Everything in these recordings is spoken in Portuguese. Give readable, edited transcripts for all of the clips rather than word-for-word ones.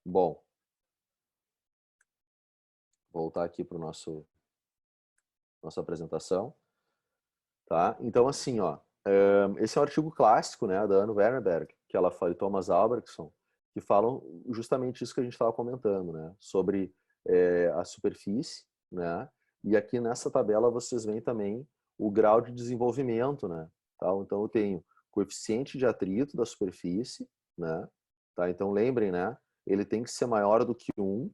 Bom, voltar aqui para o nossa apresentação, tá? Então, assim, ó, esse é um artigo clássico, né, da Anne Wernberg, que ela fala, e Thomas Albrechtson, que falam justamente isso que a gente estava comentando, né, sobre a superfície, né, e aqui nessa tabela vocês veem também o grau de desenvolvimento, né, tá? Então eu tenho coeficiente de atrito da superfície, né, tá? Então lembrem, né, ele tem que ser maior do que 1,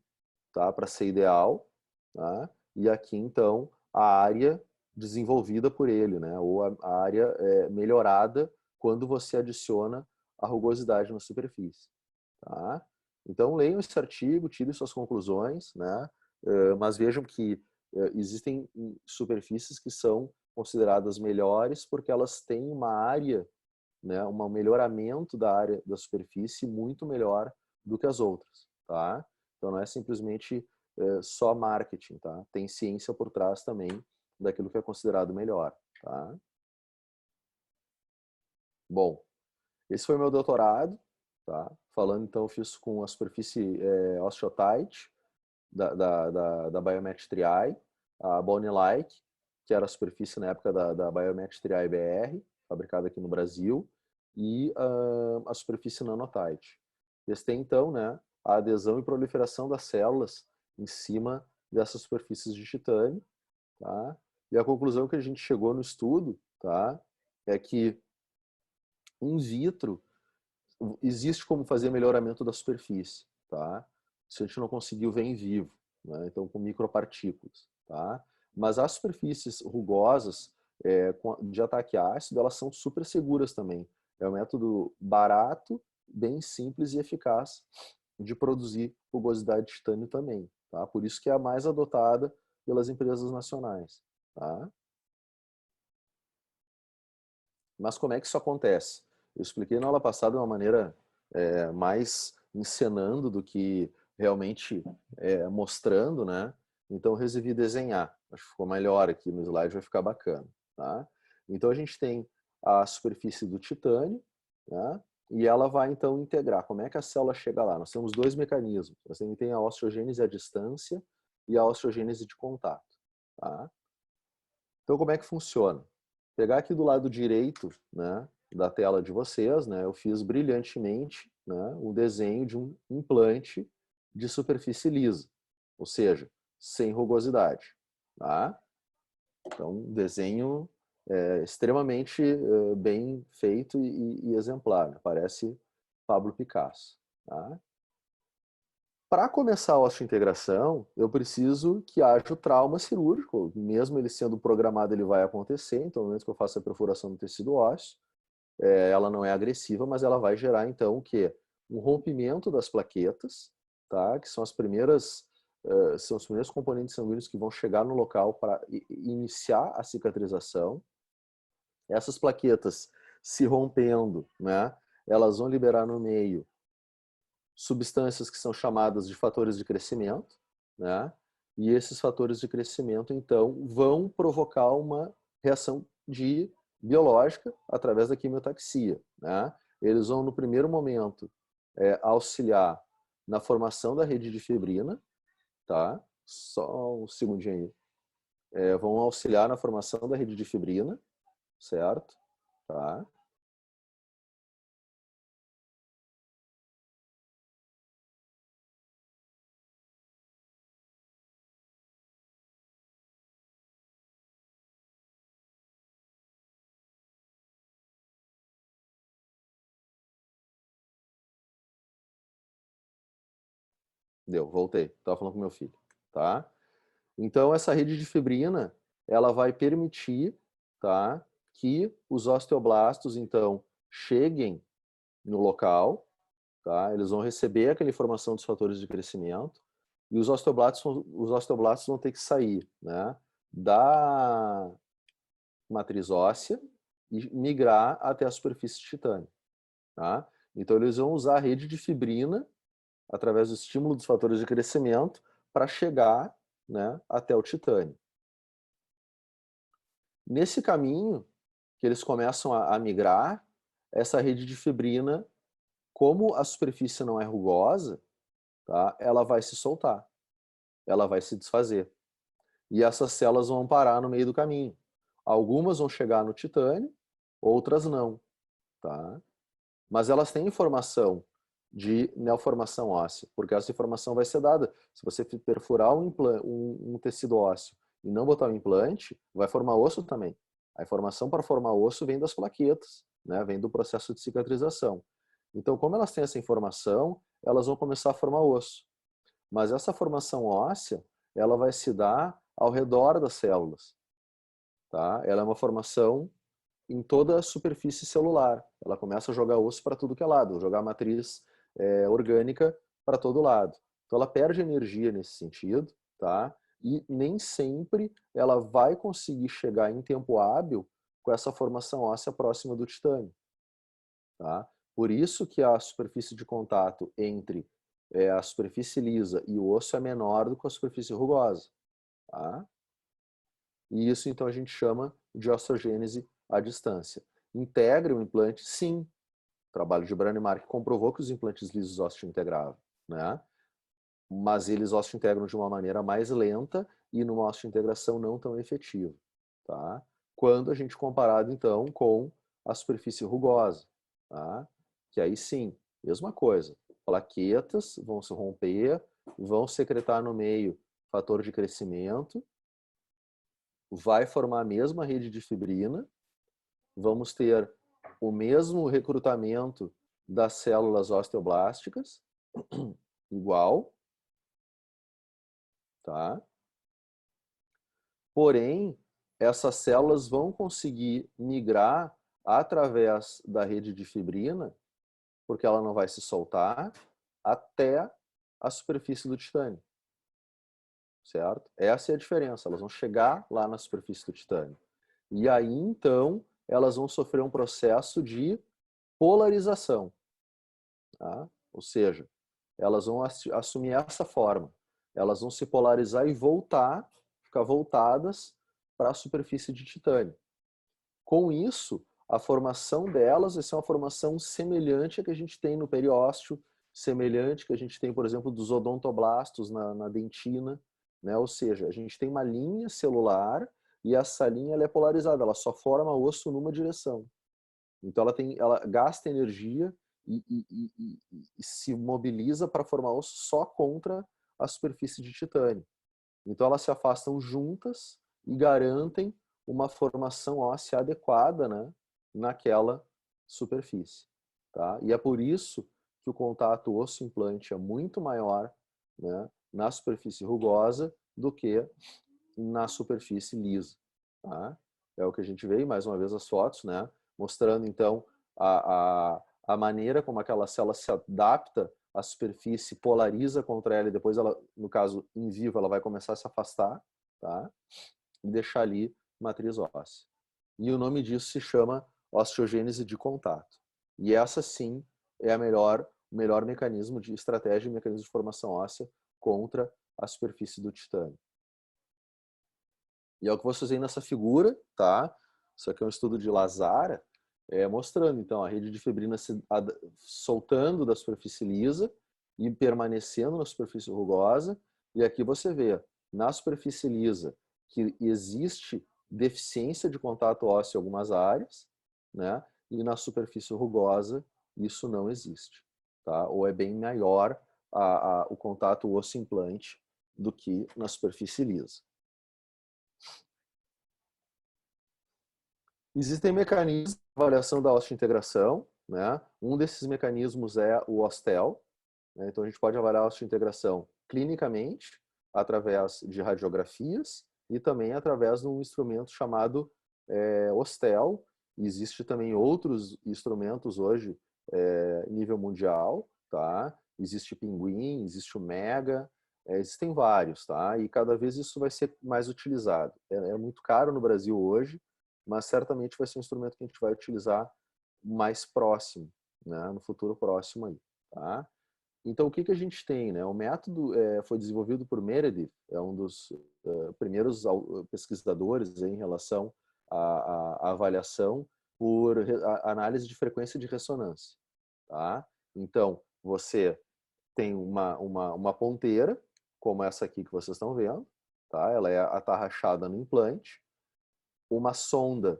tá, para ser ideal, tá? E aqui então a área desenvolvida por ele, né, ou a área melhorada quando você adiciona a rugosidade na superfície, tá? Então leiam esse artigo, tirem suas conclusões, né? Mas vejam que existem superfícies que são consideradas melhores porque elas têm uma área, né, um melhoramento da área da superfície muito melhor do que as outras, tá? Então não é simplesmente só marketing, tá? Tem ciência por trás também daquilo que é considerado melhor, tá? Bom, esse foi meu doutorado, tá? Falando então, eu fiz com a superfície osteotyte da Biomet Triai, a Bone Like, que era a superfície na época da Biomet Triai BR, fabricada aqui no Brasil, e a superfície Nanotyte. Testei então, né, a adesão e proliferação das células em cima dessas superfícies de titânio, tá? E a conclusão que a gente chegou no estudo, tá, é que in vitro existe como fazer melhoramento da superfície, tá? Se a gente não conseguiu ver em vivo, né? Então com micropartículas, tá? Mas as superfícies rugosas de ataque ácido, elas são super seguras também. É um método barato, bem simples e eficaz de produzir rugosidade de titânio também, tá? Por isso que é a mais adotada pelas empresas nacionais, tá? Mas como é que isso acontece? Eu expliquei na aula passada de uma maneira mais encenando do que realmente mostrando, né? Então eu resolvi desenhar. Acho que ficou melhor aqui no slide, vai ficar bacana, tá? Então a gente tem a superfície do titânio, né? E ela vai então integrar. Como é que a célula chega lá? Nós temos dois mecanismos. Nós temos a osteogênese à distância e a osteogênese de contato, tá? Então, como é que funciona? Pegar aqui do lado direito, né, da tela de vocês, né, eu fiz brilhantemente, né, o desenho de um implante de superfície lisa, ou seja, sem rugosidade, tá? Então, um desenho extremamente bem feito e exemplar, né? Parece Pablo Picasso, tá? Para começar a osteointegração, eu preciso que haja o trauma cirúrgico. Mesmo ele sendo programado, ele vai acontecer. Então, no momento que eu faço a perfuração do tecido ósseo, ela não é agressiva, mas ela vai gerar, então, o quê? Um rompimento das plaquetas, tá? Que são são os primeiros componentes sanguíneos que vão chegar no local para iniciar a cicatrização. Essas plaquetas se rompendo, né? Elas vão liberar no meio substâncias que são chamadas de fatores de crescimento, né? E esses fatores de crescimento, então, vão provocar uma reação biológica através da quimiotaxia, né? Eles vão, no primeiro momento, auxiliar na formação da rede de fibrina, tá? Só um segundinho aí. Vão auxiliar na formação da rede de fibrina, certo? Tá? Deu, voltei. Estava falando com meu filho, tá? Então, essa rede de fibrina, ela vai permitir, tá, que os osteoblastos, então, cheguem no local, tá? Eles vão receber aquela informação dos fatores de crescimento e os osteoblastos vão ter que sair, né, da matriz óssea e migrar até a superfície de titânio, tá? Então, eles vão usar a rede de fibrina através do estímulo dos fatores de crescimento para chegar, né, até o titânio. Nesse caminho que eles começam a migrar, essa rede de fibrina, como a superfície não é rugosa, tá? Ela vai se soltar, ela vai se desfazer. E essas células vão parar no meio do caminho. Algumas vão chegar no titânio, outras não, tá? Mas elas têm informação de neoformação óssea, porque essa informação vai ser dada. Se você perfurar um tecido ósseo e não botar um implante, vai formar osso também. A informação para formar osso vem das plaquetas, né? Vem do processo de cicatrização. Então, como elas têm essa informação, elas vão começar a formar osso. Mas essa formação óssea, ela vai se dar ao redor das células, tá? Ela é uma formação em toda a superfície celular. Ela começa a jogar osso para tudo que é lado, jogar matriz orgânica para todo lado. Então ela perde energia nesse sentido, tá? E nem sempre ela vai conseguir chegar em tempo hábil com essa formação óssea próxima do titânio, tá? Por isso que a superfície de contato entre a superfície lisa e o osso é menor do que a superfície rugosa, tá? E isso então a gente chama de osteogênese à distância. Integra o implante? Sim. O trabalho de Brannemark comprovou que os implantes lisos osteointegravam, né? Mas eles osteointegram de uma maneira mais lenta e numa osteointegração não tão efetiva, tá? Quando a gente comparado então com a superfície rugosa, tá? Que aí sim, mesma coisa. Plaquetas vão se romper, vão secretar no meio fator de crescimento, vai formar a mesma rede de fibrina, vamos ter o mesmo recrutamento das células osteoblásticas, igual, tá? Porém, essas células vão conseguir migrar através da rede de fibrina, porque ela não vai se soltar, até a superfície do titânio, certo? Essa é a diferença, elas vão chegar lá na superfície do titânio. E aí, então, elas vão sofrer um processo de polarização, tá? Ou seja, elas vão assumir essa forma. Elas vão se polarizar e voltar, ficar voltadas para a superfície de titânio. Com isso, a formação delas vai ser uma formação semelhante à que a gente tem no periósteo, semelhante que a gente tem, por exemplo, dos odontoblastos na dentina, né? Ou seja, a gente tem uma linha celular e essa linha ela é polarizada, ela só forma osso numa direção. Então ela gasta energia e se mobiliza para formar osso só contra a superfície de titânio. Então elas se afastam juntas e garantem uma formação óssea adequada, né, naquela superfície. Tá? E é por isso que o contato osso-implante é muito maior, né, na superfície rugosa do que na superfície lisa. Tá? É o que a gente vê, mais uma vez, as fotos, né, mostrando então a maneira como aquela célula se adapta à superfície, polariza contra ela e depois ela, no caso em vivo, ela vai começar a se afastar, tá? E deixar ali matriz óssea. E o nome disso se chama osteogênese de contato. E essa sim é o melhor mecanismo de estratégia e mecanismo de formação óssea contra a superfície do titânio. E é o que vocês veem nessa figura, tá? Isso aqui é um estudo de Lazara, mostrando então a rede de fibrina se soltando da superfície lisa e permanecendo na superfície rugosa. E aqui você vê, na superfície lisa, que existe deficiência de contato ósseo em algumas áreas, né? E na superfície rugosa, isso não existe, tá? Ou é bem maior o contato osso-implante do que na superfície lisa. Existem mecanismos de avaliação da osteointegração, né? Um desses mecanismos é o OSTEL, né? Então a gente pode avaliar a osteointegração clinicamente, através de radiografias e também através de um instrumento chamado OSTEL. Existe também outros instrumentos hoje nível mundial, tá? Existe Pinguim, existe o Mega, existem vários, tá? E cada vez isso vai ser mais utilizado. É muito caro no Brasil hoje, mas certamente vai ser um instrumento que a gente vai utilizar mais próximo, né? No futuro próximo aí, tá? Então, o que a gente tem, né? O método foi desenvolvido por Meredith, é um dos primeiros pesquisadores em relação à avaliação por análise de frequência de ressonância, tá? Então, você tem uma ponteira, como essa aqui que vocês estão vendo, tá? Ela é atarrachada no implante. Uma sonda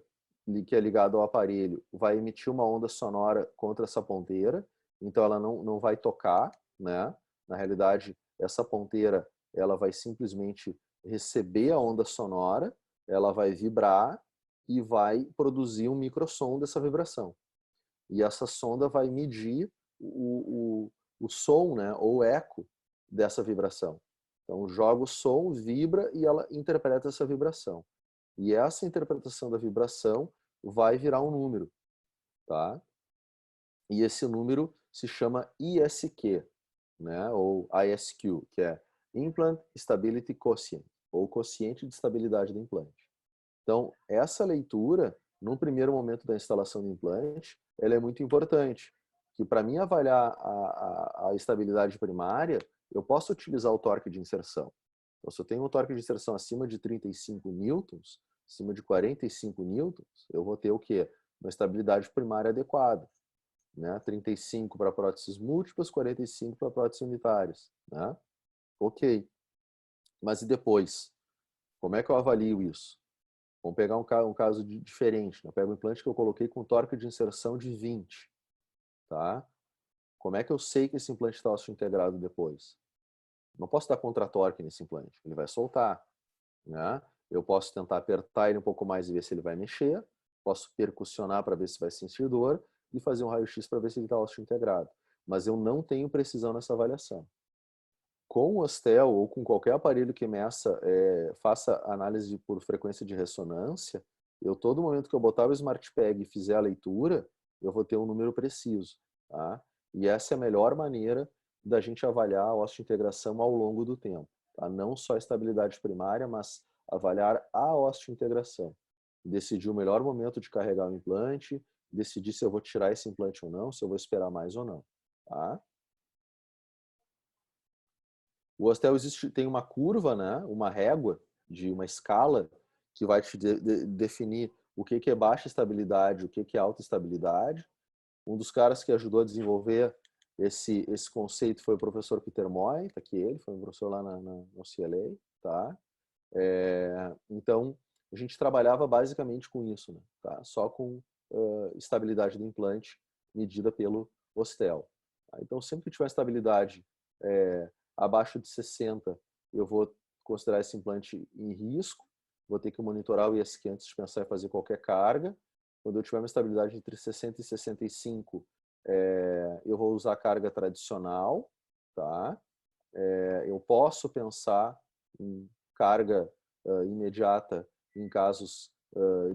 que é ligada ao aparelho vai emitir uma onda sonora contra essa ponteira, então ela não vai tocar, né? Na realidade, essa ponteira ela vai simplesmente receber a onda sonora, ela vai vibrar e vai produzir um microsom dessa vibração. E essa sonda vai medir o som, né, ou o eco dessa vibração. Então, joga o som, vibra e ela interpreta essa vibração. E essa interpretação da vibração vai virar um número, tá? E esse número se chama ISQ, né, ou ISQ, que é Implant Stability Quotient, ou quociente de estabilidade do implante. Então, essa leitura, no primeiro momento da instalação do implante, ela é muito importante, que para mim avaliar a estabilidade primária, eu posso utilizar o torque de inserção. Então, se eu tenho um torque de inserção acima de 35 newtons, acima de 45 newtons, eu vou ter o quê? Uma estabilidade primária adequada, né? 35 para próteses múltiplas, 45 para próteses unitárias, né? Ok. Mas e depois? Como é que eu avalio isso? Vamos pegar um caso diferente. Eu pego um implante que eu coloquei com torque de inserção de 20. Tá? Como é que eu sei que esse implante está osteointegrado depois? Não posso dar contra-torque nesse implante. Ele vai soltar. Né? Eu posso tentar apertar ele um pouco mais e ver se ele vai mexer. Posso percussionar para ver se vai sentir dor. E fazer um raio-x para ver se ele está osteointegrado. Mas eu não tenho precisão nessa avaliação. Com o Ostel ou com qualquer aparelho que faça análise por frequência de ressonância, todo momento que eu botar o SmartPeg e fizer a leitura, eu vou ter um número preciso. Tá? E essa é a melhor maneira da gente avaliar a osteointegração ao longo do tempo. Tá? Não só a estabilidade primária, mas avaliar a osteointegração. Decidir o melhor momento de carregar o implante, decidir se eu vou tirar esse implante ou não, se eu vou esperar mais ou não. Tá? O Ostel tem uma curva, né? Uma régua de uma escala que vai te definir o que é baixa estabilidade, o que é alta estabilidade. Um dos caras que ajudou a desenvolver esse conceito foi o professor Peter Moy, tá aqui ele, foi um professor lá no CLA, tá? Então, a gente trabalhava basicamente com isso, né? Tá? Só com estabilidade do implante medida pelo Ostel. Tá? Então, sempre que tiver estabilidade abaixo de 60, eu vou considerar esse implante em risco, vou ter que monitorar o ISQ antes de pensar em fazer qualquer carga. Quando eu tiver uma estabilidade entre 60 e 65, eu vou usar a carga tradicional, tá? Eu posso pensar em carga imediata em casos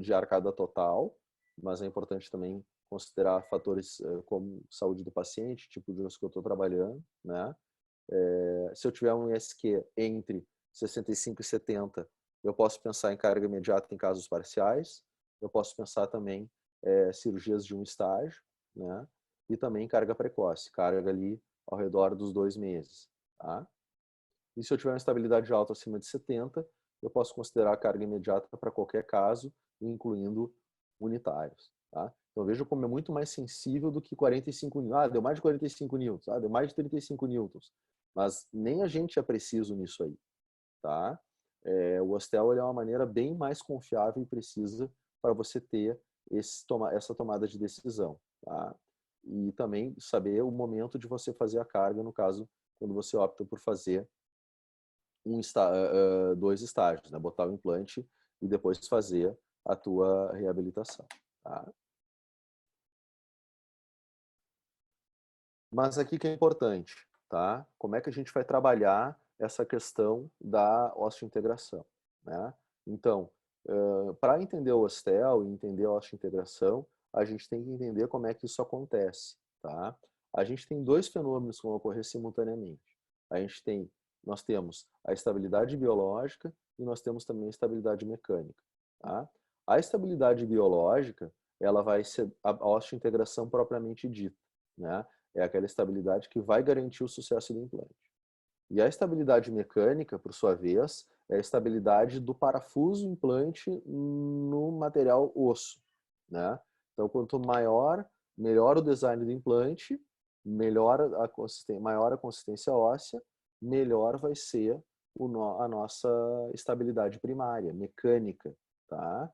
de arcada total, mas é importante também considerar fatores como saúde do paciente, tipo de osso que eu estou trabalhando, né? Se eu tiver um ISQ entre 65 e 70, eu posso pensar em carga imediata em casos parciais, eu posso pensar também cirurgias de um estágio, né? E também carga precoce, carga ali ao redor dos 2 meses. Tá? E se eu tiver uma estabilidade alta acima de 70, eu posso considerar a carga imediata para qualquer caso, incluindo unitários. Tá? Então veja como é muito mais sensível do que 45 newtons. Ah, deu mais de 45 newtons, deu mais de 35 newtons. Mas nem a gente é preciso nisso aí. Tá? O Ostel é uma maneira bem mais confiável e precisa para você ter essa tomada de decisão. Tá? E também saber o momento de você fazer a carga, no caso, quando você opta por fazer 2 estágios, né? Botar o implante e depois fazer a tua reabilitação. Tá? Mas aqui que é importante, tá? Como é que a gente vai trabalhar essa questão da osteointegração, né? Então, para entender o Ostel e entender a osteointegração, a gente tem que entender como é que isso acontece, tá? A gente tem 2 fenômenos que vão ocorrer simultaneamente. Nós temos a estabilidade biológica e nós temos também a estabilidade mecânica, tá? A estabilidade biológica, ela vai ser a osteointegração propriamente dita, né? É aquela estabilidade que vai garantir o sucesso do implante. E a estabilidade mecânica, por sua vez, é a estabilidade do parafuso implante no material osso, né? Então, quanto maior, melhor o design do implante, melhor maior a consistência óssea, melhor vai ser a nossa estabilidade primária, mecânica, tá?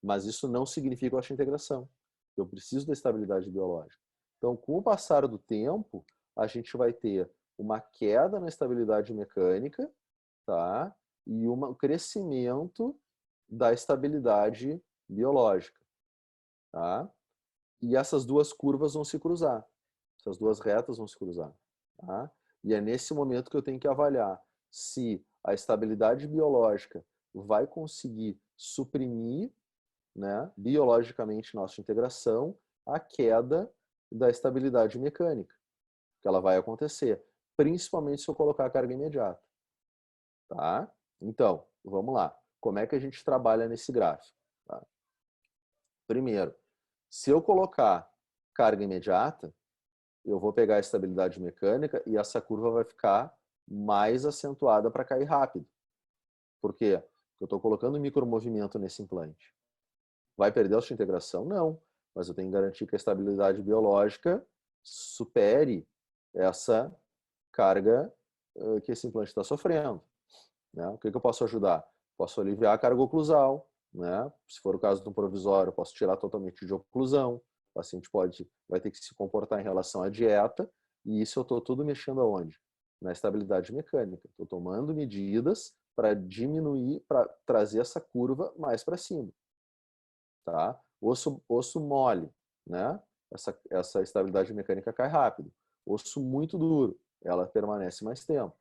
Mas isso não significa osteointegração. Eu preciso da estabilidade biológica. Então, com o passar do tempo, a gente vai ter uma queda na estabilidade mecânica, tá? E um crescimento da estabilidade biológica, tá? E essas duas curvas vão se cruzar. Essas duas retas vão se cruzar, tá? E é nesse momento que eu tenho que avaliar se a estabilidade biológica vai conseguir suprimir, né, biologicamente nossa integração, a queda da estabilidade mecânica, que ela vai acontecer, principalmente se eu colocar a carga imediata, tá? Então, vamos lá. Como é que a gente trabalha nesse gráfico? Tá? Primeiro, se eu colocar carga imediata, eu vou pegar a estabilidade mecânica e essa curva vai ficar mais acentuada para cair rápido. Por quê? Porque eu estou colocando micromovimento nesse implante. Vai perder a sua integração? Não. Mas eu tenho que garantir que a estabilidade biológica supere essa carga que esse implante está sofrendo. Né? O que eu posso ajudar? Posso aliviar a carga oclusal. Né? Se for o caso de um provisório, eu posso tirar totalmente de oclusão. O paciente vai ter que se comportar em relação à dieta. E isso eu estou tudo mexendo aonde? Na estabilidade mecânica. Estou tomando medidas para diminuir, para trazer essa curva mais para cima. Tá? Osso mole, né? Essa estabilidade mecânica cai rápido. Osso muito duro, ela permanece mais tempo,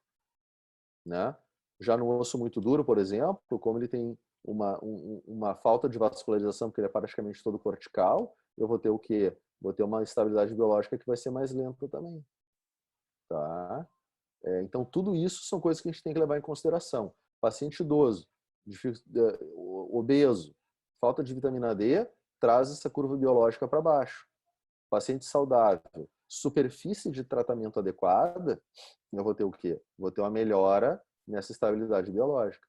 né? Já no osso muito duro, por exemplo, como ele tem uma falta de vascularização, porque ele é praticamente todo cortical, eu vou ter o quê? Vou ter uma estabilidade biológica que vai ser mais lenta também, tá? Então, tudo isso são coisas que a gente tem que levar em consideração. Paciente idoso, obeso, falta de vitamina D, traz essa curva biológica para baixo. Paciente saudável, superfície de tratamento adequada, eu vou ter o quê? Vou ter uma melhora nessa estabilidade biológica.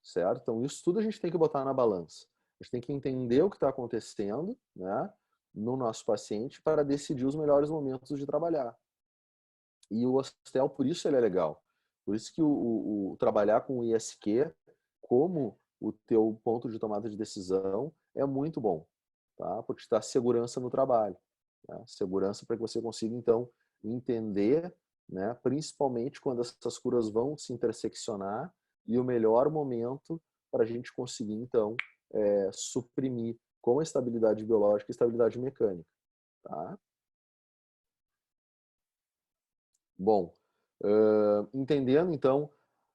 Certo? Então, isso tudo a gente tem que botar na balança. A gente tem que entender o que está acontecendo, né, no nosso paciente para decidir os melhores momentos de trabalhar. E o Ostel, por isso ele é legal. Por isso que o trabalhar com o ISQ como o teu ponto de tomada de decisão é muito bom, tá? Porque te dá segurança no trabalho, né? Segurança para que você consiga, então, entender, né, principalmente quando essas curas vão se interseccionar e o melhor momento para a gente conseguir, então, suprimir com a estabilidade biológica e estabilidade mecânica, tá? Bom, entendendo então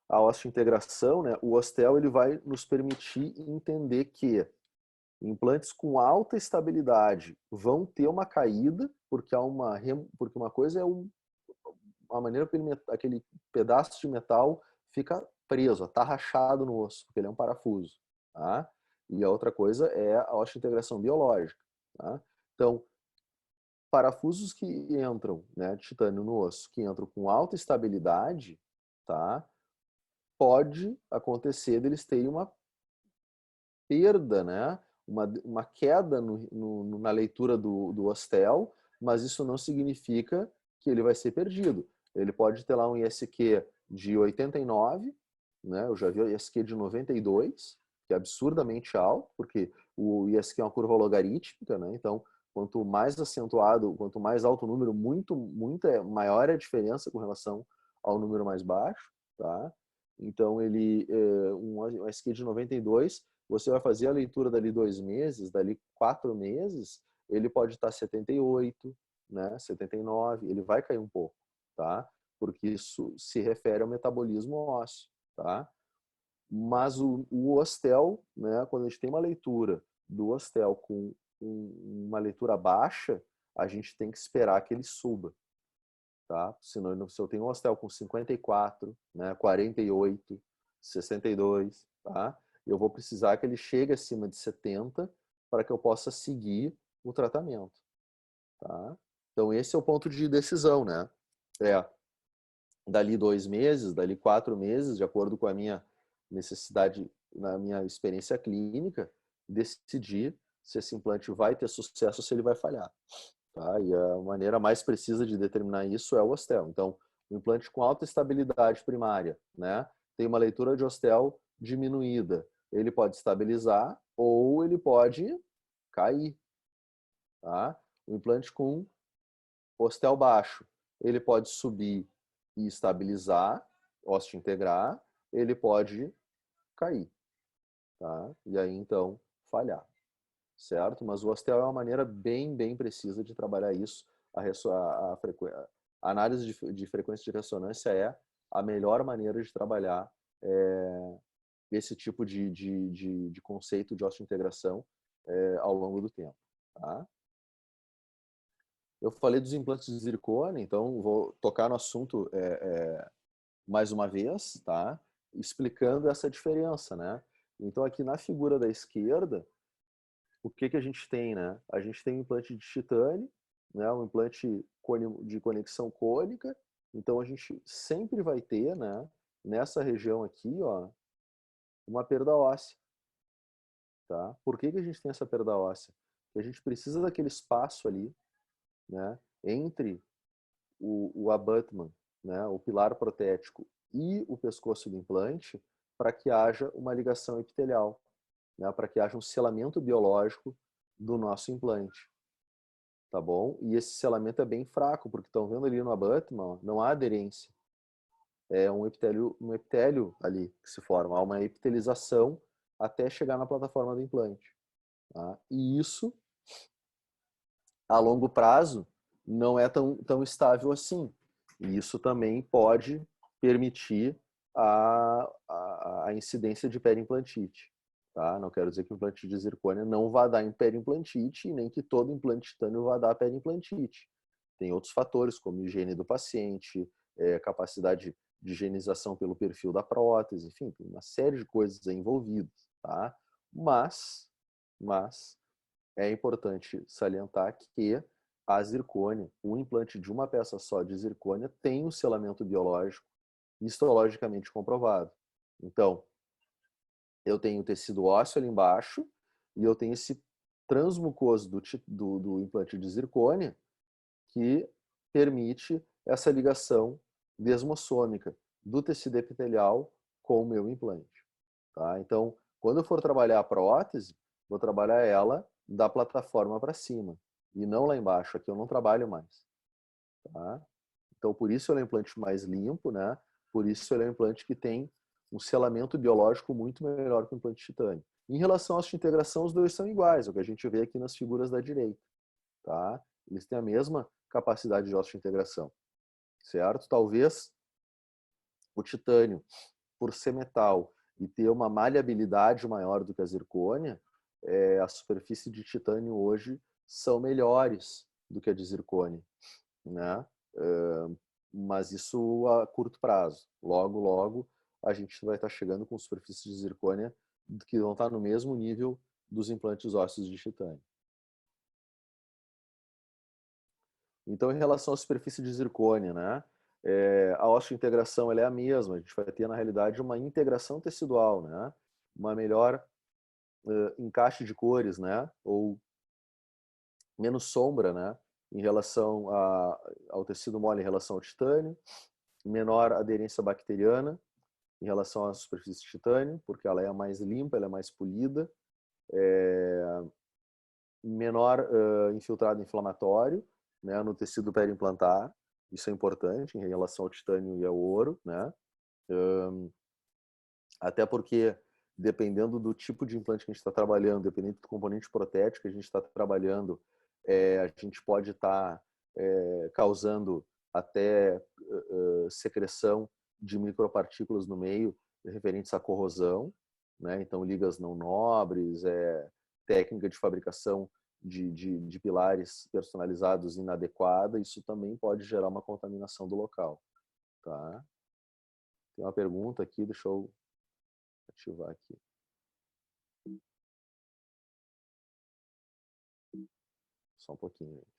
a osteointegração, né, o Ostel ele vai nos permitir entender que implantes com alta estabilidade vão ter uma caída, porque porque uma coisa é a maneira que aquele pedaço de metal fica preso, está rachado no osso, porque ele é um parafuso. Tá? E a outra coisa é a osteointegração biológica. Tá? Então, parafusos que entram, né, de titânio no osso, que entram com alta estabilidade, tá? Pode acontecer deles terem uma perda, né? Uma queda na leitura do Ostel, mas isso não significa que ele vai ser perdido. Ele pode ter lá um ISQ de 89, né? Eu já vi o ISQ de 92, que é absurdamente alto, porque o ISQ é uma curva logarítmica, né? Então, quanto mais acentuado, quanto mais alto o número, muito maior é a diferença com relação ao número mais baixo, tá? Então, um ISQ de 92, você vai fazer a leitura dali 2 meses, dali 4 meses, ele pode estar 78, né, 79, ele vai cair um pouco, tá? Porque isso se refere ao metabolismo ósseo, tá? Mas o Ostel, né, quando a gente tem uma leitura do Ostel com uma leitura baixa, a gente tem que esperar que ele suba, tá? Senão, se eu tenho um Ostel com 54, né, 48, 62, tá? Eu vou precisar que ele chegue acima de 70 para que eu possa seguir o tratamento, tá? Então, esse é o ponto de decisão, né? Dali 2 meses, dali 4 meses, de acordo com a minha necessidade, na minha experiência clínica, decidir se esse implante vai ter sucesso ou se ele vai falhar. tá? E a maneira mais precisa de determinar isso é o Hostel. Então, o implante com alta estabilidade primária, né? Tem uma leitura de Hostel diminuída. Ele pode estabilizar ou ele pode cair, tá? O implante com Hostel baixo, ele pode subir e estabilizar, ósseo integrar, ele pode cair, tá? E aí então falhar, certo? Mas o Hostel é uma maneira bem precisa de trabalhar isso. A análise de frequência de ressonância é a melhor maneira de trabalhar esse tipo de conceito de osteointegração ao longo do tempo, tá? Eu falei dos implantes de zircônia, então vou tocar no assunto mais uma vez, tá? Explicando essa diferença, né? Então aqui na figura da esquerda, o que que a gente tem, né? A gente tem um implante de titânio, né? Um implante de conexão cônica. Então a gente sempre vai ter, né? Nessa região aqui, ó, uma perda óssea, tá? Por que que a gente tem essa perda óssea? Porque a gente precisa daquele espaço ali, né? Entre o abutment, né, o pilar protético e o pescoço do implante, para que haja uma ligação epitelial, né, para que haja um selamento biológico do nosso implante, tá bom? E esse selamento é bem fraco, porque estão vendo ali no abutment, ó, não há aderência. É um epitélio ali que se forma, há uma epitelização até chegar na plataforma do implante. Tá? E isso, a longo prazo, não é tão estável assim. E isso também pode permitir a incidência de periimplantite. Tá? Não quero dizer que o implante de zircônia não vá dar periimplantite, nem que todo implante titânio vá dar periimplantite. Tem outros fatores, como higiene do paciente, capacidade de higienização pelo perfil da prótese, enfim, tem uma série de coisas envolvidas. Tá? Mas é importante salientar que a zircônia, o implante de uma peça só de zircônia, tem um selamento biológico histologicamente comprovado. Então, eu tenho tecido ósseo ali embaixo e eu tenho esse transmucoso do implante de zircônia que permite essa ligação desmossômica do tecido epitelial com o meu implante. Tá? Então, quando eu for trabalhar a prótese, vou trabalhar ela da plataforma para cima e não lá embaixo. Aqui eu não trabalho mais. Tá? Então, por isso ele é um implante mais limpo, né? Por isso ele é um implante que tem um selamento biológico muito melhor que o implante de titânio. Em relação à osteointegração, os dois são iguais, é o que a gente vê aqui nas figuras da direita. Tá? Eles têm a mesma capacidade de osteointegração, certo? Talvez o titânio, por ser metal e ter uma maleabilidade maior do que a zircônia, a superfície de titânio hoje são melhores do que a de zircônia, né? Mas isso a curto prazo. Logo, a gente vai estar chegando com superfícies de zircônia que vão estar no mesmo nível dos implantes ósseos de titânio. Então, em relação à superfície de zircônia, né? A osteointegração ela é a mesma. A gente vai ter, na realidade, uma integração tecidual, né? Uma melhor encaixe de cores, né? Ou menos sombra, né? Em relação ao tecido mole em relação ao titânio. Menor aderência bacteriana em relação à superfície de titânio, porque ela é mais limpa, ela é mais polida. Menor infiltrado inflamatório, né, no tecido periimplantar. Isso é importante em relação ao titânio e ao ouro, né? Até porque, dependendo do tipo de implante que a gente está trabalhando, dependendo do componente protético que a gente está trabalhando, a gente pode estar causando até secreção de micropartículas no meio referentes à corrosão, né? Então, ligas não nobres, técnica de fabricação de pilares personalizados inadequada, isso também pode gerar uma contaminação do local. Tá? Tem uma pergunta aqui, deixa eu ativar aqui. Só um pouquinho, gente.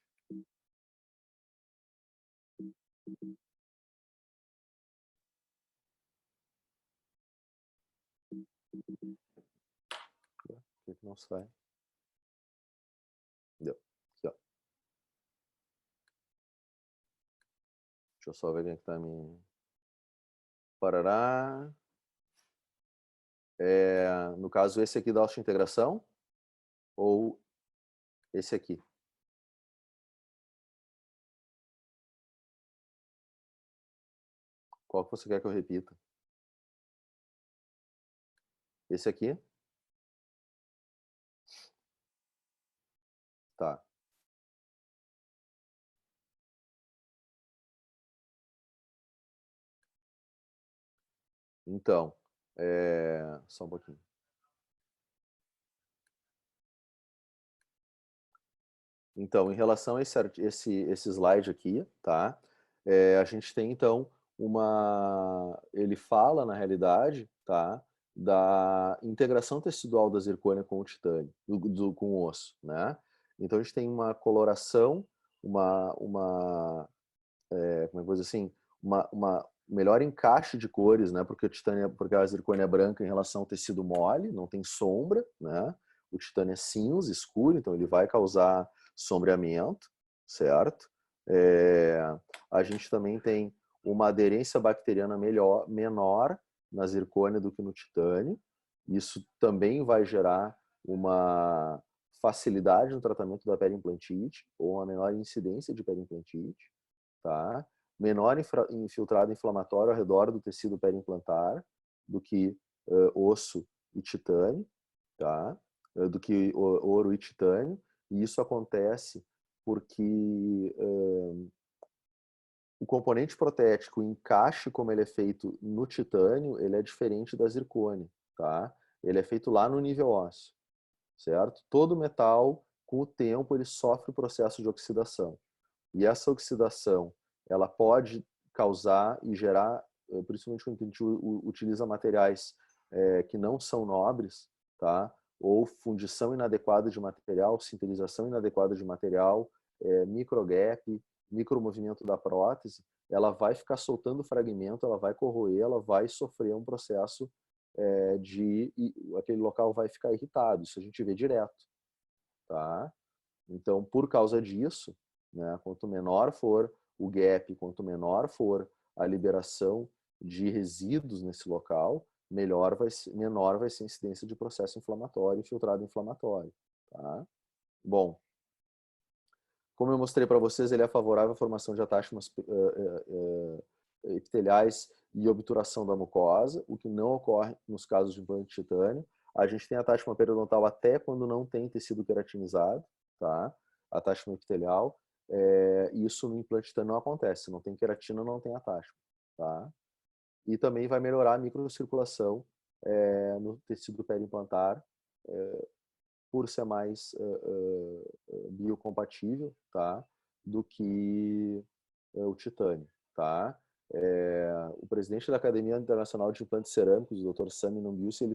Por que não sai? Deu. Aqui, ó. Deixa eu só ver quem é que tá me... Parará. No caso, esse aqui da osteointegração ou esse aqui? Qual que você quer que eu repita? Esse aqui? Tá. Então, só um pouquinho. Então, em relação a esse slide aqui, tá? A gente tem, então, ele fala, na realidade, tá? Da integração tecidual da zircônia com o titânio, com o osso, né? Então, a gente tem uma coloração, como é que eu vou dizer assim, uma melhor encaixe de cores, né? Porque a zircônia é branca em relação ao tecido mole, não tem sombra, né? O titânio é cinza, escuro, então ele vai causar sombreamento, certo? A gente também tem uma aderência bacteriana menor na zircônia do que no titânio. Isso também vai gerar uma facilidade no tratamento da periimplantite ou uma menor incidência de periimplantite, tá? Menor infiltrado inflamatório ao redor do tecido periimplantar do que osso e titânio, tá? Do que ouro e titânio. E isso acontece porque o componente protético, o encaixe como ele é feito no titânio, ele é diferente da zircônia, tá? Ele é feito lá no nível ósseo, certo? Todo metal, com o tempo, ele sofre o processo de oxidação. E essa oxidação, ela pode causar e gerar, principalmente quando a gente utiliza materiais que não são nobres, tá? Ou fundição inadequada de material, sintetização inadequada de material, microgap, micromovimento da prótese, ela vai ficar soltando fragmento, ela vai corroer, ela vai sofrer um processo aquele local vai ficar irritado. Isso a gente vê direto, tá? Então, por causa disso, né, quanto menor for o gap, quanto menor for a liberação de resíduos nesse local, menor vai ser a incidência de processo inflamatório, infiltrado inflamatório. Tá? Bom, como eu mostrei para vocês, ele é favorável à formação de atáchimas epiteliais e obturação da mucosa, o que não ocorre nos casos de implante de titânio. A gente tem atáchima periodontal até quando não tem tecido queratinizado, tá? Atáchima epitelial. Isso no implante de titânio não acontece. Se não tem queratina, não tem atáchima, tá? E também vai melhorar a microcirculação no tecido periimplantar, por ser mais biocompatível, tá? Do que o titânio, tá? O presidente da Academia Internacional de Implantes Cerâmicos, o Dr. Sami Nambiusi,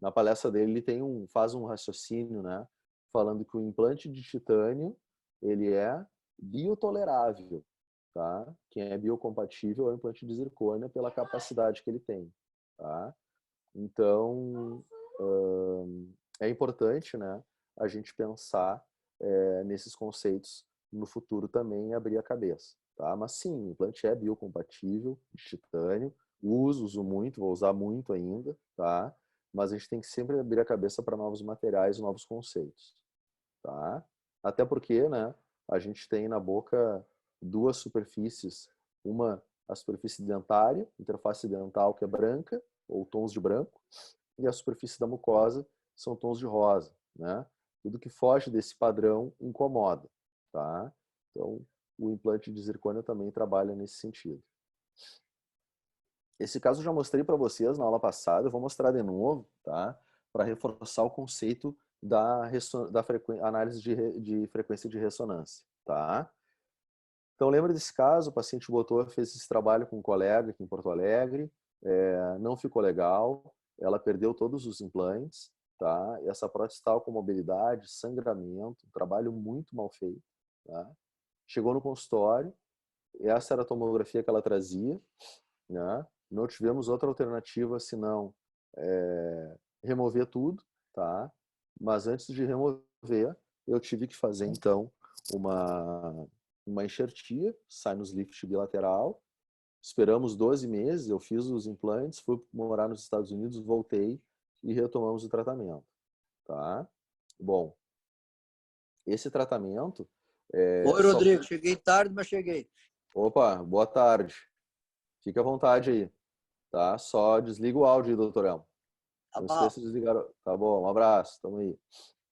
na palestra dele, faz um raciocínio, né? Falando que o implante de titânio, ele é biotolerável, tá? Quem é biocompatível é o implante de zircônia pela capacidade que ele tem, tá? Então, é importante, né, a gente pensar nesses conceitos no futuro também e abrir a cabeça, tá? Mas sim, o implante é biocompatível, de titânio, uso muito, vou usar muito ainda, tá? Mas a gente tem que sempre abrir a cabeça para novos materiais, novos conceitos, tá? Até porque, né, a gente tem na boca duas superfícies, a superfície dentária, interface dental, que é branca, ou tons de branco, e a superfície da mucosa são tons de rosa, né? Tudo que foge desse padrão incomoda, tá? Então, o implante de zircônia também trabalha nesse sentido. Esse caso eu já mostrei para vocês na aula passada, eu vou mostrar de novo, tá? Para reforçar o conceito da análise de frequência de ressonância, tá? Então, lembra desse caso? O paciente botou, fez esse trabalho com um colega aqui em Porto Alegre, não ficou legal, ela perdeu todos os implantes, tá? E essa prótese estava com mobilidade, sangramento, um trabalho muito mal feito, tá? Chegou no consultório, essa era a tomografia que ela trazia, né? Não tivemos outra alternativa senão remover tudo, tá? Mas antes de remover, eu tive que fazer então uma uma enxertia, sinus lift bilateral, esperamos 12 meses, eu fiz os implantes, fui morar nos Estados Unidos, voltei e retomamos o tratamento, tá? Bom, esse tratamento Oi, Rodrigo, cheguei tarde, mas cheguei. Opa, boa tarde. Fique à vontade aí, tá? Só desliga o áudio aí, doutorão. Tá Não bom. esqueça de desligar. Tá bom, um abraço, tamo aí.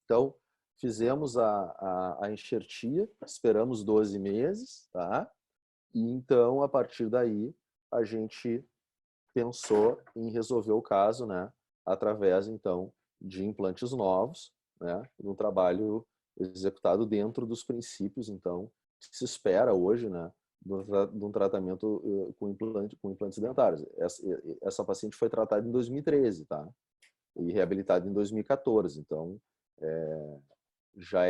Então, fizemos a enxertia, esperamos 12 meses, tá? E então, a partir daí, a gente pensou em resolver o caso, né? Através, então, de implantes novos, né? Um trabalho executado dentro dos princípios, então, que se espera hoje, né? De um tratamento com implantes dentários. Essa paciente foi tratada em 2013, tá? E reabilitada em 2014. Então, já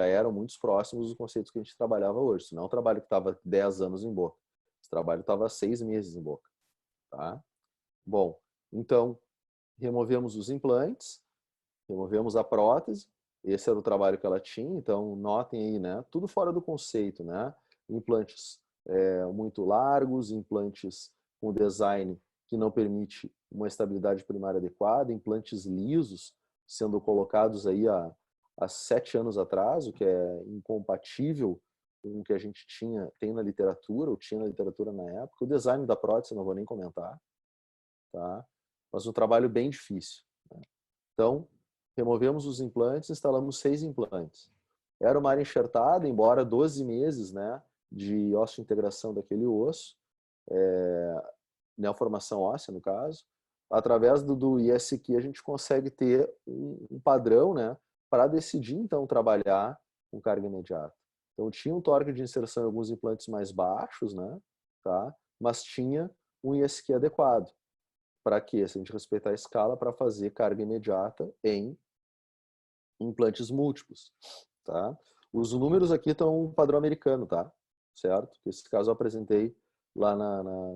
eram muitos próximos dos conceitos que a gente trabalhava hoje. Isso não é um trabalho que estava 10 anos em boca. Esse trabalho estava 6 meses em boca, tá? Bom, então, removemos os implantes, removemos a prótese, esse era o trabalho que ela tinha, então notem aí, né? Tudo fora do conceito, né? Implantes muito largos, implantes com design que não permite uma estabilidade primária adequada, implantes lisos sendo colocados aí há 7 anos atrás, o que é incompatível com o que a gente tem na literatura, ou tinha na literatura na época. O design da prótese, não vou nem comentar, tá? Mas um trabalho bem difícil, né? Então, removemos os implantes, instalamos 6 implantes. Era uma área enxertada, embora 12 meses, né, de osteointegração daquele osso, neoformação óssea, no caso. Através do ISQ, a gente consegue ter um padrão, né, para decidir, então, trabalhar com carga imediata. Então, tinha um torque de inserção em alguns implantes mais baixos, né, tá? Mas tinha um ISQ adequado. Para quê? Se a gente respeitar a escala, para fazer carga imediata em implantes múltiplos, tá? Os números aqui estão um padrão americano, tá? Certo? Esse caso eu apresentei lá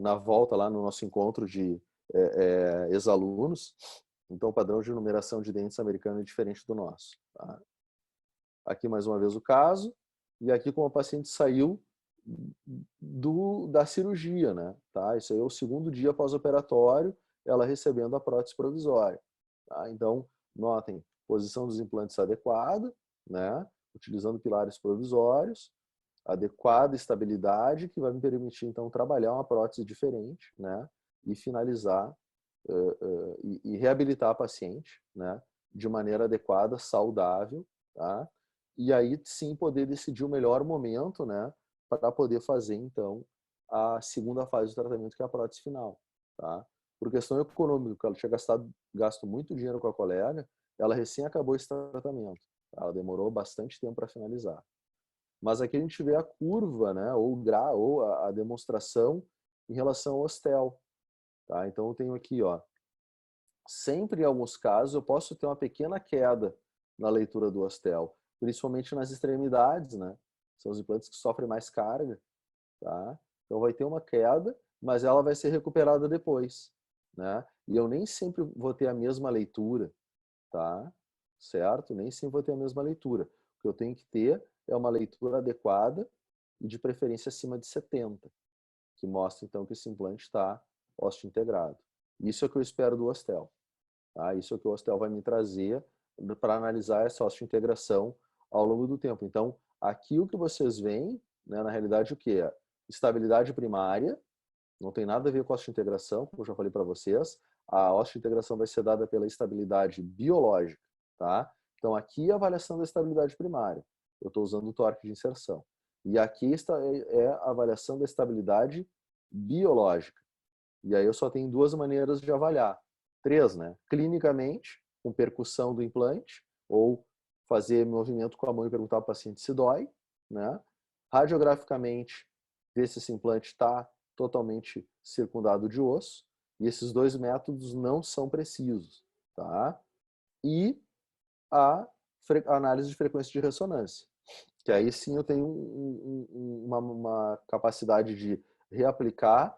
na volta, lá no nosso encontro de ex-alunos. Então, o padrão de numeração de dentes americano é diferente do nosso, tá? Aqui, mais uma vez, o caso. E aqui, como a paciente saiu da cirurgia, né? Tá? Isso aí é o segundo dia pós-operatório, ela recebendo a prótese provisória. Tá? Então, notem, posição dos implantes adequada, né? Utilizando pilares provisórios, adequada estabilidade, que vai me permitir, então, trabalhar uma prótese diferente, né? E finalizar e reabilitar a paciente, né? De maneira adequada, saudável, tá? E aí sim poder decidir o melhor momento, né? Para poder fazer, então, a segunda fase do tratamento, que é a prótese final, tá? Por questão econômica, ela tinha gasto muito dinheiro com a colega, ela recém acabou esse tratamento, tá? Ela demorou bastante tempo para finalizar. Mas aqui a gente vê a curva, né? Ou a demonstração em relação ao Ostel, tá? Então eu tenho aqui, ó, sempre em alguns casos eu posso ter uma pequena queda na leitura do Ostel, principalmente nas extremidades, né? São os implantes que sofrem mais carga, tá? Então vai ter uma queda, mas ela vai ser recuperada depois, né? E eu nem sempre vou ter a mesma leitura, tá? Certo? Nem sempre vou ter a mesma leitura. O que eu tenho que ter é uma leitura adequada e de preferência acima de 70, que mostra então que esse implante está osteointegrado. Isso é o que eu espero do Ostel. Tá? Isso é o que o Ostel vai me trazer para analisar essa osteointegração ao longo do tempo. Então, aqui o que vocês veem, né, na realidade, o que é? Estabilidade primária, não tem nada a ver com a osteointegração, como eu já falei para vocês. A osteointegração vai ser dada pela estabilidade biológica, tá? Então, aqui a avaliação da estabilidade primária. Eu estou usando o torque de inserção. E aqui é a avaliação da estabilidade biológica. E aí eu só tenho 2 maneiras de avaliar. 3, né? Clinicamente, com percussão do implante, ou fazer movimento com a mão e perguntar ao paciente se dói, né? Radiograficamente, ver se esse implante está totalmente circundado de osso. E esses 2 métodos não são precisos, tá? E a análise de frequência de ressonância, que aí sim eu tenho uma capacidade de reaplicar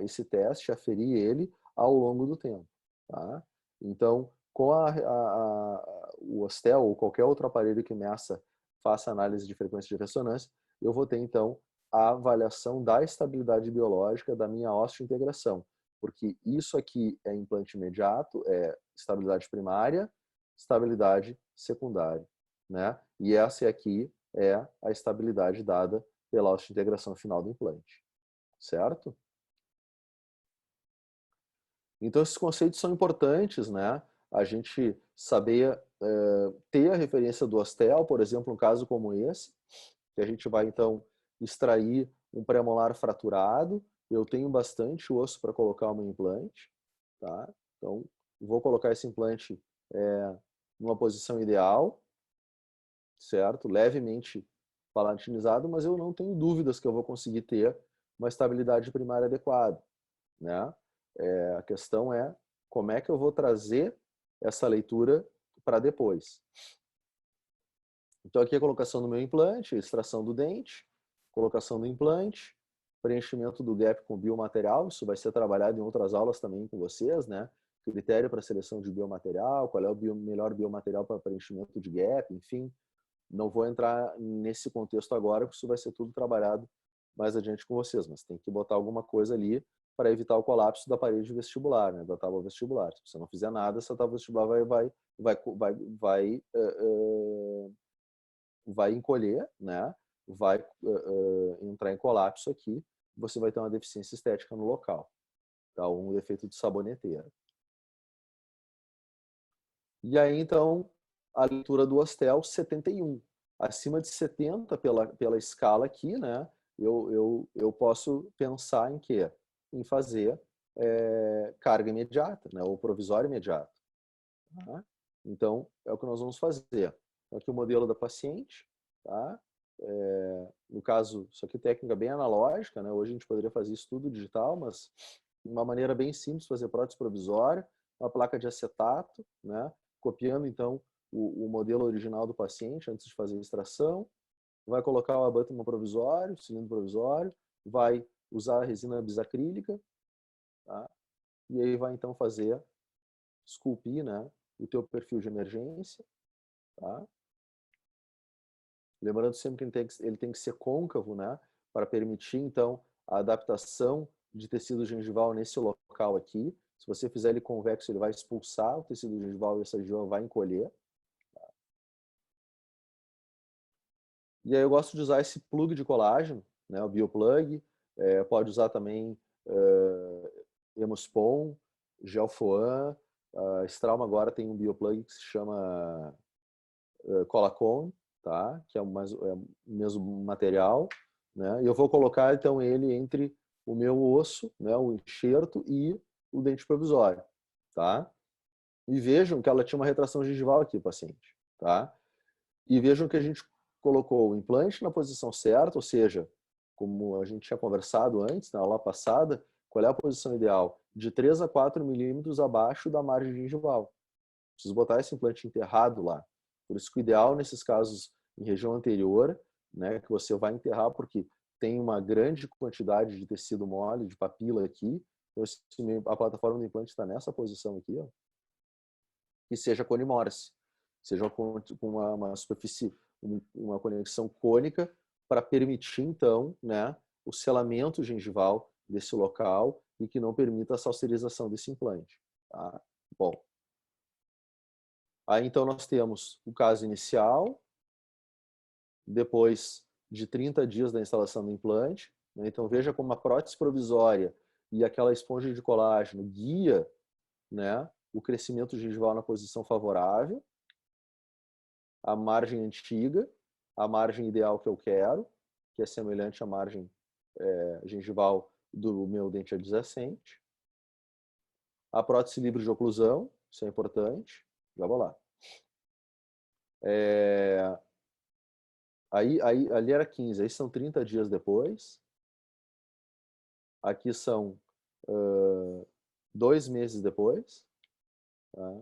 esse teste, aferir ele ao longo do tempo, tá? Então, com o Ostel ou qualquer outro aparelho que faça análise de frequência de ressonância, eu vou ter, então, a avaliação da estabilidade biológica da minha osteointegração, porque isso aqui é implante imediato, é estabilidade primária, estabilidade secundária, né? E essa aqui é a estabilidade dada pela osteointegração final do implante, certo? Então, esses conceitos são importantes, né? A gente saber ter a referência do Ostel, por exemplo, um caso como esse, que a gente vai, então, extrair um premolar fraturado. Eu tenho bastante osso para colocar o meu implante, tá? Então, vou colocar esse implante numa posição ideal, certo? Levemente palatinizado, mas eu não tenho dúvidas que eu vou conseguir ter uma estabilidade primária adequada, né? A questão é como é que eu vou trazer essa leitura para depois. Então aqui a colocação do meu implante, extração do dente, colocação do implante, preenchimento do gap com biomaterial, isso vai ser trabalhado em outras aulas também com vocês, né? Critério para seleção de biomaterial, qual é o melhor biomaterial para preenchimento de gap, enfim. Não vou entrar nesse contexto agora, porque isso vai ser tudo trabalhado mais adiante com vocês, mas tem que botar alguma coisa ali para evitar o colapso da parede vestibular, né, da tábua vestibular. Se você não fizer nada, essa tábua vestibular vai encolher, né, vai entrar em colapso aqui, você vai ter uma deficiência estética no local, tá? Um defeito de saboneteira. E aí, então, a leitura do Ostel 71. Acima de 70 pela escala aqui, né, eu posso pensar em quê? Em fazer carga imediata, né, ou provisório imediato. Tá? Então, é o que nós vamos fazer. Aqui o modelo da paciente. Tá? No caso, isso aqui é técnica bem analógica, né? Hoje a gente poderia fazer isso tudo digital, mas uma maneira bem simples de fazer prótese provisória, uma placa de acetato, né? Copiando, então, o modelo original do paciente antes de fazer a extração, vai colocar o abutment provisório, cilindro provisório, vai usar a resina bisacrílica, tá? E aí vai, então, fazer, esculpir, né, o teu perfil de emergência, tá? Lembrando sempre que ele tem que ser côncavo, né, para permitir, então, a adaptação de tecido gengival nesse local aqui. Se você fizer ele convexo, ele vai expulsar o tecido gengival e essa gengiva vai encolher. Tá? E aí eu gosto de usar esse plug de colágeno, né, o Bioplug. Pode usar também Hemospon, Gelfoam. A Strauma agora tem um Bioplug que se chama Colacone, tá? Que é o mesmo material, né? E eu vou colocar então ele entre o meu osso, né, o enxerto e o dente provisório, tá? E vejam que ela tinha uma retração gengival aqui, paciente, tá? E vejam que a gente colocou o implante na posição certa, ou seja, como a gente tinha conversado antes, na aula passada, qual é a posição ideal? De 3 a 4 milímetros abaixo da margem gengival. Preciso botar esse implante enterrado lá. Por isso que o ideal nesses casos em região anterior, né, que você vai enterrar porque tem uma grande quantidade de tecido mole, de papila aqui, então a plataforma do implante está nessa posição aqui, ó, que seja cone Morse, seja com uma superfície, uma conexão cônica para permitir então, né, o selamento gengival desse local e que não permita a salserização desse implante. Tá? Bom, aí então nós temos o caso inicial, depois de 30 dias da instalação do implante, né? Então veja como a prótese provisória e aquela esponja de colágeno guia, né, o crescimento gengival na posição favorável, a margem antiga, a margem ideal que eu quero, que é semelhante à margem gengival do meu dente adjacente, a prótese livre de oclusão, isso é importante, já vou lá. Ali era 15, aí são 30 dias depois. Aqui são 2 meses depois. Tá?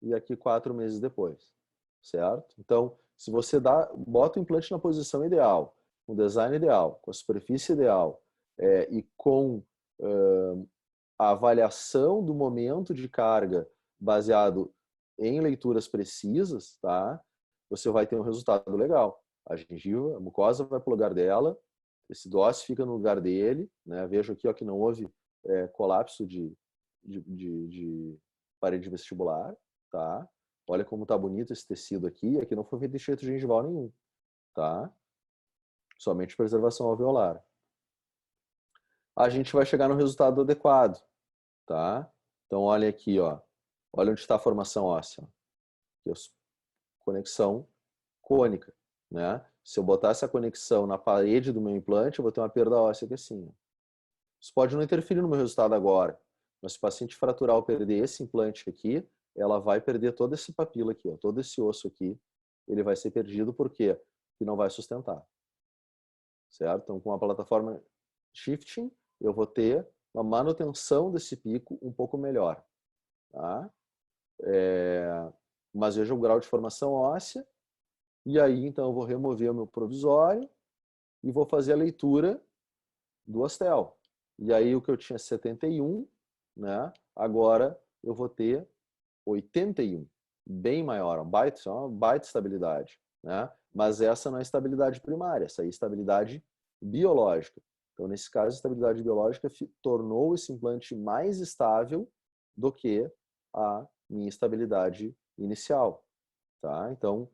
E aqui 4 meses depois. Certo? Então, se você bota o implante na posição ideal, com o design ideal, com a superfície ideal e com a avaliação do momento de carga baseado em leituras precisas, tá? Você vai ter um resultado legal. A gengiva, a mucosa vai para o lugar dela, esse ósseo fica no lugar dele, né? Vejo aqui ó, que não houve colapso de parede vestibular, tá? Olha como tá bonito esse tecido aqui. Aqui não foi feito enxerto gengival nenhum, tá? Somente preservação alveolar. A gente vai chegar no resultado adequado, tá? Então olha aqui, ó. Olha onde está a formação óssea. Aqui, conexão cônica, né? Se eu botar essa conexão na parede do meu implante, eu vou ter uma perda óssea aqui assim. Isso pode não interferir no meu resultado agora, mas se o paciente fraturar ou perder esse implante aqui, ela vai perder todo esse papilo aqui, ó, todo esse osso aqui, ele vai ser perdido por quê? Porque não vai sustentar, certo? Então, com a plataforma shifting, eu vou ter uma manutenção desse pico um pouco melhor, tá? Mas veja o grau de formação óssea, e aí então eu vou remover o meu provisório e vou fazer a leitura do Astel. E aí o que eu tinha 71, né? Agora eu vou ter 81, bem maior, uma baita estabilidade, né? Mas essa não é estabilidade primária, essa é estabilidade biológica. Então, nesse caso, a estabilidade biológica tornou esse implante mais estável do que a minha estabilidade inicial, tá? Então,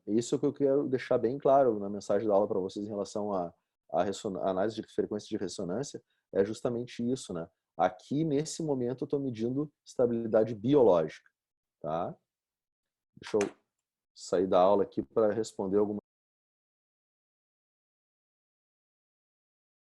isso é o que eu quero deixar bem claro na mensagem da aula para vocês em relação à análise de frequência de ressonância, é justamente isso, né? Aqui, nesse momento, eu estou medindo estabilidade biológica, tá? Deixa eu sair da aula aqui para responder alguma